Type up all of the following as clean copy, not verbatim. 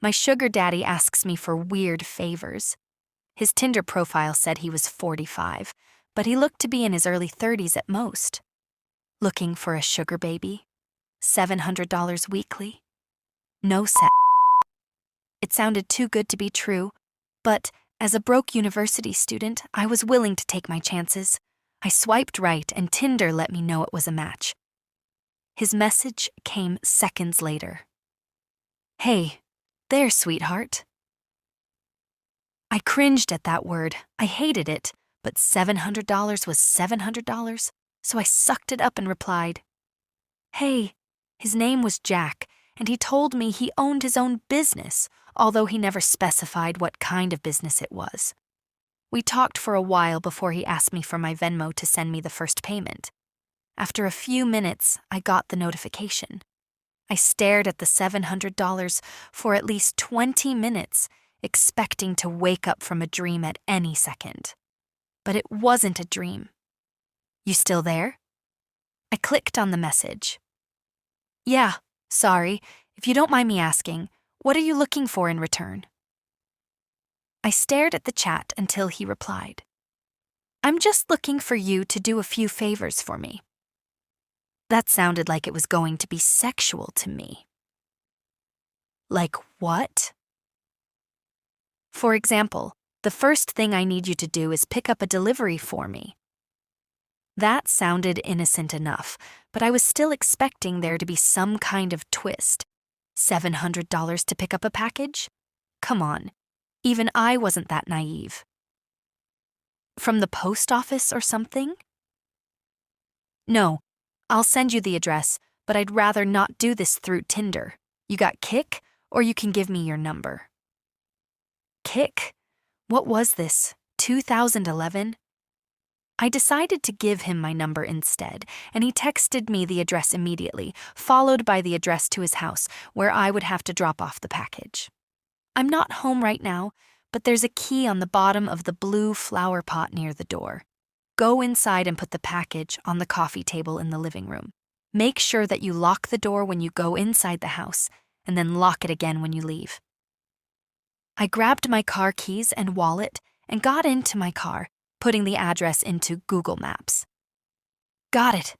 My sugar daddy asks me for weird favors. His Tinder profile said he was 45, but he looked to be in his early 30s at most. Looking for a sugar baby? $700 weekly? No sex. It sounded too good to be true, but as a broke university student, I was willing to take my chances. I swiped right and Tinder let me know it was a match. His message came seconds later. "Hey, there, sweetheart." I cringed at that word. I hated it, but $700 was $700, so I sucked it up and replied, "Hey." His name was Jack, and he told me he owned his own business, although he never specified what kind of business it was. We talked for a while before he asked me for my Venmo to send me the first payment. After a few minutes, I got the notification. I stared at the $700 for at least 20 minutes, expecting to wake up from a dream at any second. But it wasn't a dream. "You still there?" I clicked on the message. "Yeah, sorry. If you don't mind me asking, what are you looking for in return?" I stared at the chat until he replied, "I'm just looking for you to do a few favors for me." That sounded like it was going to be sexual to me. Like what? For example, the first thing I need you to do is pick up a delivery for me. That sounded innocent enough, but I was still expecting there to be some kind of twist. $700 to pick up a package? Come on, even I wasn't that naive. From the post office or something? "No, I'll send you the address, but I'd rather not do this through Tinder. You got Kick, or you can give me your number." Kick? What was this, 2011? I decided to give him my number instead, and he texted me the address immediately, followed by the address to his house, where I would have to drop off the package. I'm not home right now, but there's a key on the bottom of the blue flower pot near the door. Go inside and put the package on the coffee table in the living room. Make sure that you lock the door when you go inside the house, and then lock it again when you leave. I grabbed my car keys and wallet and got into my car, putting the address into Google Maps. Got it.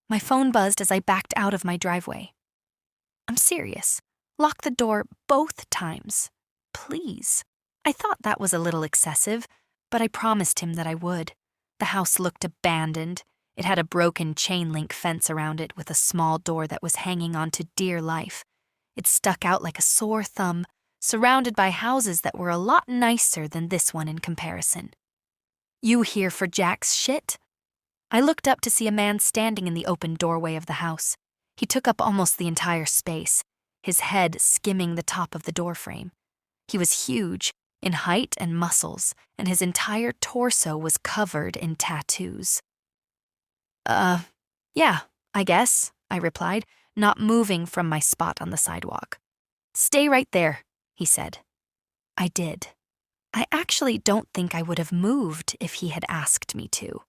My phone buzzed as I backed out of my driveway. I'm serious. Lock the door both times. Please. I thought that was a little excessive, but I promised him that I would. The house looked abandoned. It had a broken chain-link fence around it with a small door that was hanging on to dear life. It stuck out like a sore thumb, surrounded by houses that were a lot nicer than this one in comparison. "You here for Jack's shit?" I looked up to see a man standing in the open doorway of the house. He took up almost the entire space, his head skimming the top of the doorframe. He was huge, in height and muscles, and his entire torso was covered in tattoos. Yeah, I guess," I replied, not moving from my spot on the sidewalk. "Stay right there," he said. I did. I actually don't think I would have moved if he had asked me to.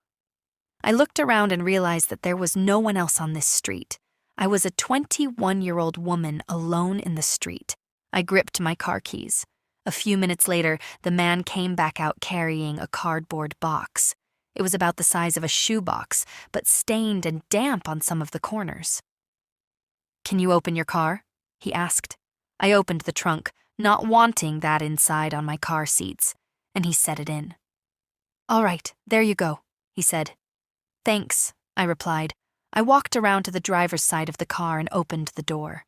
I looked around and realized that there was no one else on this street. I was a 21-year-old woman alone in the street. I gripped my car keys. A few minutes later, the man came back out carrying a cardboard box. It was about the size of a shoebox, but stained and damp on some of the corners. "Can you open your car?" he asked. I opened the trunk, not wanting that inside on my car seats, and he set it in. "All right, there you go," he said. "Thanks," I replied. I walked around to the driver's side of the car and opened the door.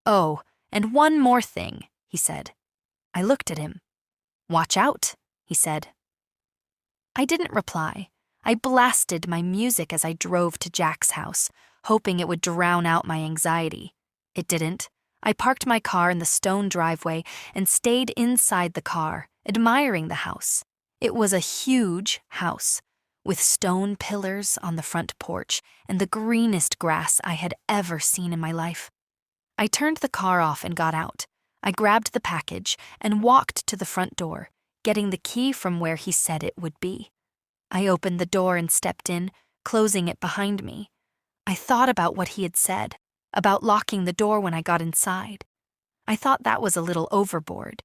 "Oh, and one more thing," he said. I looked at him. "Watch out," he said. I didn't reply. I blasted my music as I drove to Jack's house, hoping it would drown out my anxiety. It didn't. I parked my car in the stone driveway and stayed inside the car, admiring the house. It was a huge house, with stone pillars on the front porch and the greenest grass I had ever seen in my life. I turned the car off and got out. I grabbed the package and walked to the front door, getting the key from where he said it would be. I opened the door and stepped in, closing it behind me. I thought about what he had said, about locking the door when I got inside. I thought that was a little overboard,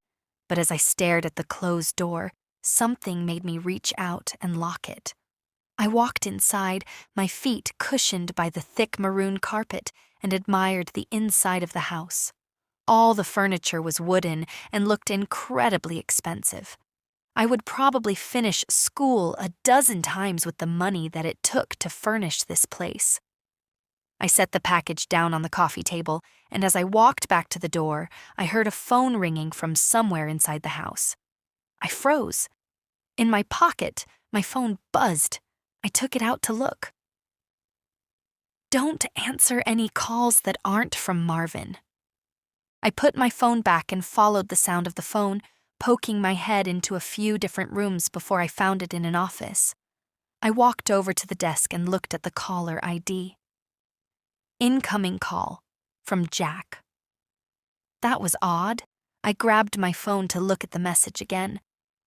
but as I stared at the closed door, something made me reach out and lock it. I walked inside, my feet cushioned by the thick maroon carpet, and admired the inside of the house. All the furniture was wooden and looked incredibly expensive. I would probably finish school a dozen times with the money that it took to furnish this place. I set the package down on the coffee table, and as I walked back to the door, I heard a phone ringing from somewhere inside the house. I froze. In my pocket, my phone buzzed. I took it out to look. Don't answer any calls that aren't from Marvin. I put my phone back and followed the sound of the phone, poking my head into a few different rooms before I found it in an office. I walked over to the desk and looked at the caller ID. Incoming call from Jack. That was odd. I grabbed my phone to look at the message again.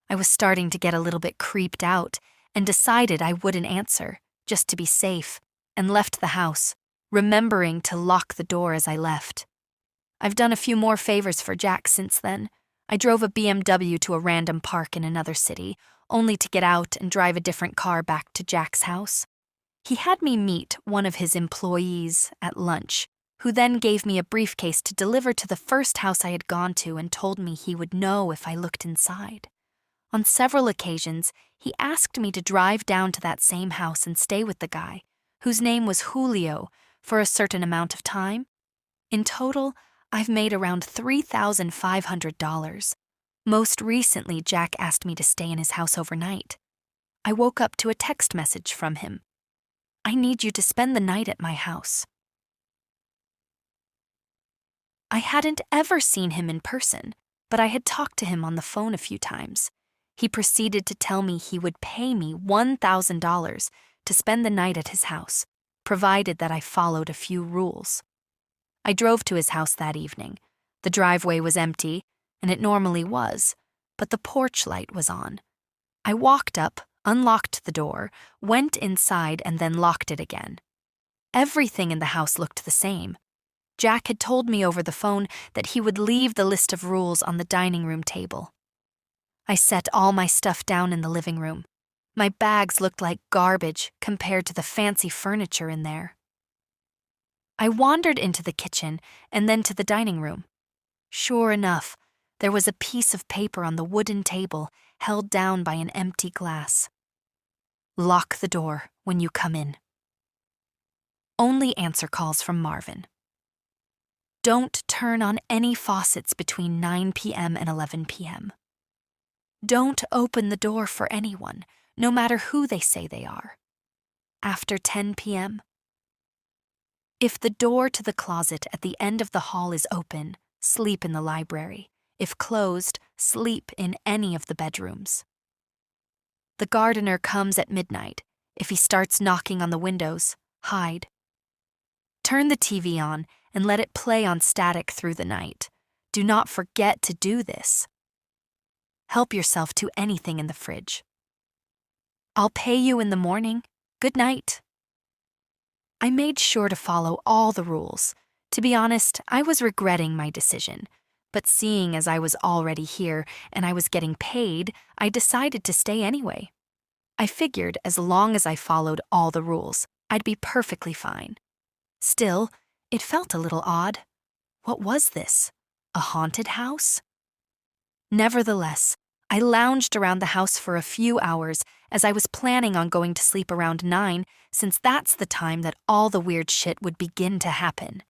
I was starting to get a little bit creeped out and decided I wouldn't answer, just to be safe, and left the house, remembering to lock the door as I left. I've done a few more favors for Jack since then. I drove a BMW to a random park in another city, only to get out and drive a different car back to Jack's house. He had me meet one of his employees at lunch, who then gave me a briefcase to deliver to the first house I had gone to and told me he would know if I looked inside. On several occasions, he asked me to drive down to that same house and stay with the guy, whose name was Julio, for a certain amount of time. In total, I've made around $3,500. Most recently, Jack asked me to stay in his house overnight. I woke up to a text message from him. I need you to spend the night at my house. I hadn't ever seen him in person, but I had talked to him on the phone a few times. He proceeded to tell me he would pay me $1,000 to spend the night at his house, provided that I followed a few rules. I drove to his house that evening. The driveway was empty, and it normally was, but the porch light was on. I walked up, unlocked the door, went inside, and then locked it again. Everything in the house looked the same. Jack had told me over the phone that he would leave the list of rules on the dining room table. I set all my stuff down in the living room. My bags looked like garbage compared to the fancy furniture in there. I wandered into the kitchen and then to the dining room. Sure enough, there was a piece of paper on the wooden table held down by an empty glass. Lock the door when you come in. Only answer calls from Marvin. Don't turn on any faucets between 9 p.m. and 11 p.m. Don't open the door for anyone, no matter who they say they are. After 10 p.m. If the door to the closet at the end of the hall is open, sleep in the library. If closed, sleep in any of the bedrooms. The gardener comes at midnight. If he starts knocking on the windows, hide. Turn the TV on and let it play on static through the night. Do not forget to do this. Help yourself to anything in the fridge. I'll pay you in the morning. Good night. I made sure to follow all the rules. To be honest, I was regretting my decision, but seeing as I was already here and I was getting paid, I decided to stay anyway. I figured as long as I followed all the rules, I'd be perfectly fine. Still, it felt a little odd. What was this? A haunted house? Nevertheless, I lounged around the house for a few hours as I was planning on going to sleep around 9, since that's the time that all the weird shit would begin to happen.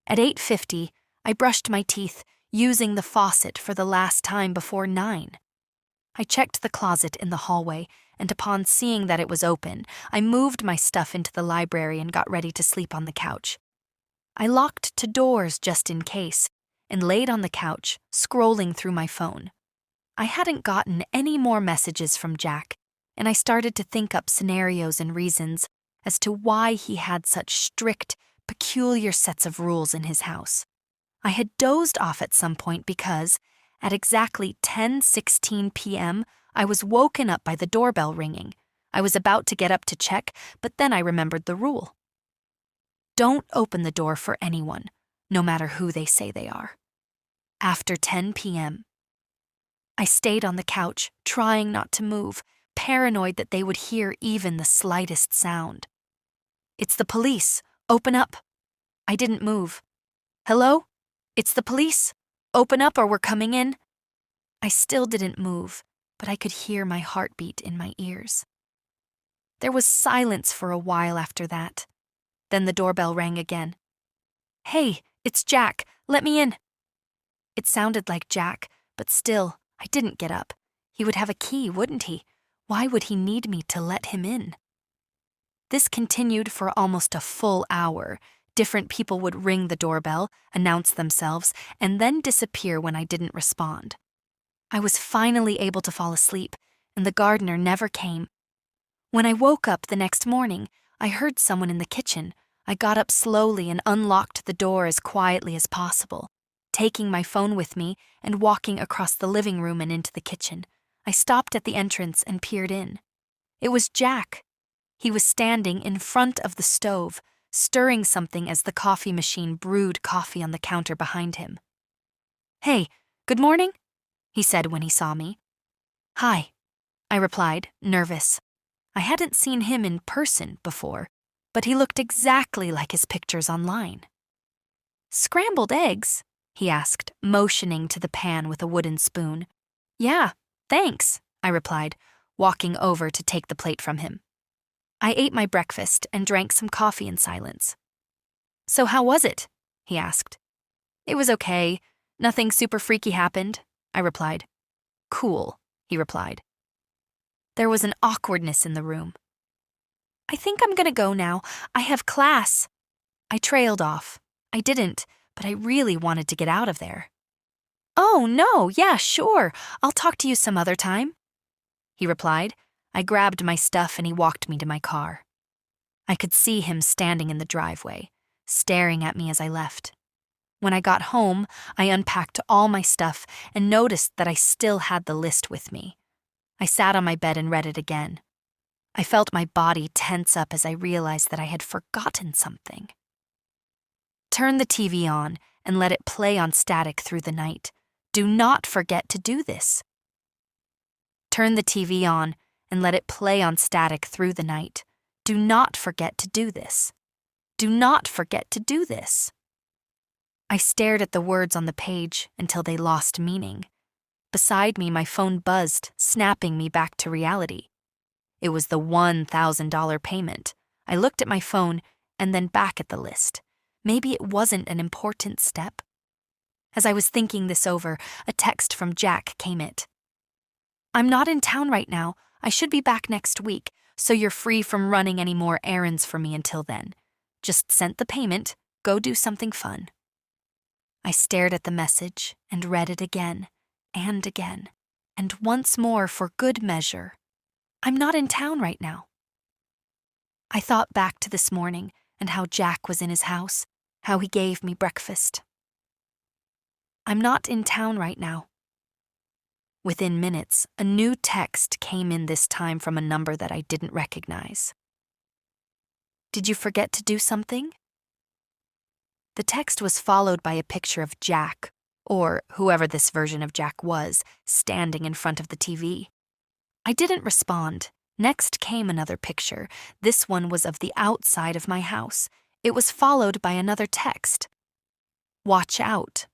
At 8:50, I brushed my teeth, using the faucet for the last time before 9. I checked the closet in the hallway, and upon seeing that it was open, I moved my stuff into the library and got ready to sleep on the couch. I locked to doors just in case, and laid on the couch, scrolling through my phone. I hadn't gotten any more messages from Jack, and I started to think up scenarios and reasons as to why he had such strict, peculiar sets of rules in his house. I had dozed off at some point because, at exactly 10:16 p.m., I was woken up by the doorbell ringing. I was about to get up to check, but then I remembered the rule. Don't open the door for anyone, no matter who they say they are. After 10 p.m., I stayed on the couch, trying not to move, paranoid that they would hear even the slightest sound. "It's the police. Open up." I didn't move. "Hello? It's the police. Open up or we're coming in." I still didn't move, but I could hear my heartbeat in my ears. There was silence for a while after that. Then the doorbell rang again. "Hey, it's Jack. Let me in." It sounded like Jack, but still, I didn't get up. He would have a key, wouldn't he? Why would he need me to let him in? This continued for almost a full hour. Different people would ring the doorbell, announce themselves, and then disappear when I didn't respond. I was finally able to fall asleep, and the gardener never came. When I woke up the next morning, I heard someone in the kitchen. I got up slowly and unlocked the door as quietly as possible. Taking my phone with me and walking across the living room and into the kitchen, I stopped at the entrance and peered in. It was Jack. He was standing in front of the stove, stirring something as the coffee machine brewed coffee on the counter behind him. "Hey, good morning," he said when he saw me. "Hi," I replied, nervous. I hadn't seen him in person before, but he looked exactly like his pictures online. "Scrambled eggs?" he asked, motioning to the pan with a wooden spoon. "Yeah, thanks," I replied, walking over to take the plate from him. I ate my breakfast and drank some coffee in silence. "So how was it?" he asked. "It was okay. Nothing super freaky happened," I replied. "Cool," he replied. There was an awkwardness in the room. "I think I'm gonna go now. I have class." I trailed off. I didn't, but I really wanted to get out of there. "Oh, no, yeah, sure. I'll talk to you some other time," he replied. I grabbed my stuff and he walked me to my car. I could see him standing in the driveway, staring at me as I left. When I got home, I unpacked all my stuff and noticed that I still had the list with me. I sat on my bed and read it again. I felt my body tense up as I realized that I had forgotten something. "Turn the TV on and let it play on static through the night. Do not forget to do this." Turn the TV on and let it play on static through the night. Do not forget to do this. Do not forget to do this. I stared at the words on the page until they lost meaning. Beside me, my phone buzzed, snapping me back to reality. It was the $1,000 payment. I looked at my phone and then back at the list. Maybe it wasn't an important step. As I was thinking this over, a text from Jack came in. "I'm not in town right now. I should be back next week, so you're free from running any more errands for me until then. Just sent the payment. Go do something fun." I stared at the message and read it again, and once more for good measure. "I'm not in town right now." I thought back to this morning and how Jack was in his house, how he gave me breakfast. "I'm not in town right now." Within minutes, a new text came in, this time from a number that I didn't recognize. "Did you forget to do something?" The text was followed by a picture of Jack, or whoever this version of Jack was, standing in front of the TV. I didn't respond. Next came another picture. This one was of the outside of my house. It was followed by another text. "Watch out.